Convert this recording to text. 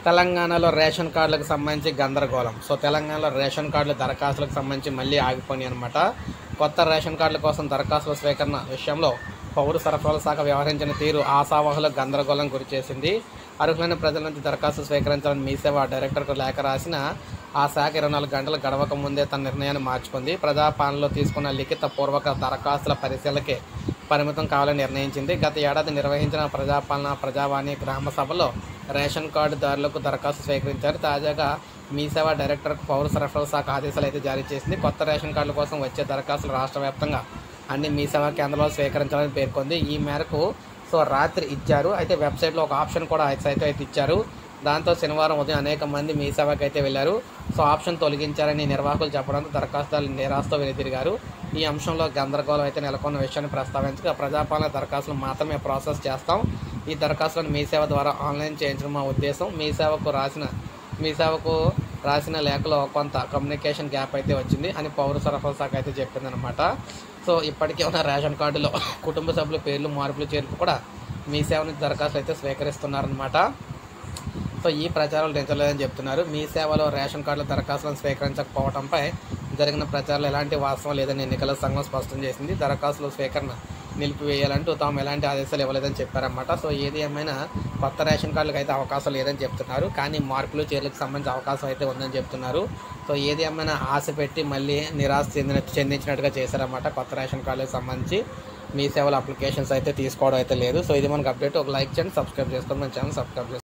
తెలంగాణలో రేషన్ కార్డులకు సంబంధించి గందరగోళం. సో తెలంగాణలో రేషన్ కార్డుల దరఖాస్తులకు సంబంధించి మళ్ళీ ఆగిపోయినాయి అనమాట. కొత్త రేషన్ కార్డుల కోసం దరఖాస్తుల స్వీకరణ విషయంలో పౌర సరఫరాల శాఖ వ్యవహరించిన తీరు ఆశావహులకు గందరగోళం గురిచేసింది. అర్హులైన ప్రజల నుంచి దరఖాస్తు స్వీకరించాలని మీసేవ డైరెక్టర్కు లేఖ రాసిన ఆ శాఖ 24 గంటలు గడవక ముందే తన నిర్ణయాన్ని మార్చుకుంది. ప్రజాపాలనలో తీసుకున్న లిఖిత పూర్వక దరఖాస్తుల పరిశీలనకే పరిమితం కావాలని నిర్ణయించింది. గత ఏడాది నిర్వహించిన ప్రజాపాలన ప్రజావాణి గ్రామ సభలో రేషన్ కార్డుదారులకు దరఖాస్తు స్వీకరించారు. తాజాగా మీసేవ డైరెక్టర్కు పౌర సరఫరాల శాఖ ఆదేశాలు అయితే జారీ చేసింది. కొత్త రేషన్ కార్డుల కోసం వచ్చే దరఖాస్తులు రాష్ట్ర వ్యాప్తంగా అన్ని మీసేవ కేంద్రాల్లో స్వీకరించాలని పేర్కొంది. ఈ మేరకు రాత్రి ఇచ్చారు. అయితే వెబ్సైట్లో ఒక ఆప్షన్ కూడా అయితే ఇచ్చారు. దాంతో శనివారం ఉదయం అనేక మంది మీసేవకి అయితే వెళ్ళారు. ఆప్షన్ తొలగించారని నిర్వాహకులు చెప్పడంతో దరఖాస్తుదారులు నిరాశతో వెనుతిరిగారు. ఈ అంశంలో గందరగోళం అయితే నెలకొన్న విషయాన్ని ప్రస్తావించగా ప్రజాపాలన దరఖాస్తులు మాత్రమే ప్రాసెస్ చేస్తాం. ఈ దరఖాస్తులను మీసేవ ద్వారా ఆన్లైన్ చేయించడం మా ఉద్దేశం. మీసేవకు రాసిన లేఖలో కొంత కమ్యూనికేషన్ గ్యాప్ అయితే వచ్చింది అని పౌర సరఫరాల శాఖ అయితే చెప్పిందనమాట. ఇప్పటికే ఉన్న రేషన్ కార్డులో కుటుంబ సభ్యుల పేర్లు మార్పులు చేర్పు కూడా మీసేవ నుంచి దరఖాస్తులు అయితే స్వీకరిస్తున్నారనమాట. ఈ ప్రచారాలు నిజలేదని చెప్తున్నారు. మీ సేవలో రేషన్ కార్డుల దరఖాస్తులను స్వీకరించకపోవడంపై జరిగిన ప్రచారాలు ఎలాంటి వాస్తవం లేదని ఎన్నికల సంఘం స్పష్టం చేసింది. దరఖాస్తుల స్వీకరణ నిలిపివేయాలంటూ తాము ఎలాంటి ఆదేశాలు ఇవ్వలేదని చెప్పారన్నమాట. ఏది ఏమైనా కొత్త రేషన్ కార్డులకు అయితే అవకాశం లేదని చెప్తున్నారు. కానీ మార్పులు చేర్లకు సంబంధించి అవకాశం అయితే ఉందని చెప్తున్నారు. ఏది ఏమైనా ఆశ పెట్టి మళ్ళీ నిరాశ చెందించినట్టుగా చేశారన్నమాట. కొత్త రేషన్ కార్డులకు సంబంధించి మీ సేవల అప్లికేషన్స్ అయితే తీసుకోవడం అయితే లేదు. ఇది మనకు అప్డేట్. ఒక లైక్ చేయండి, సబ్స్క్రైబ్ చేసుకోండి, మన ఛానల్ సబ్స్క్రైబ్ చేసుకోండి.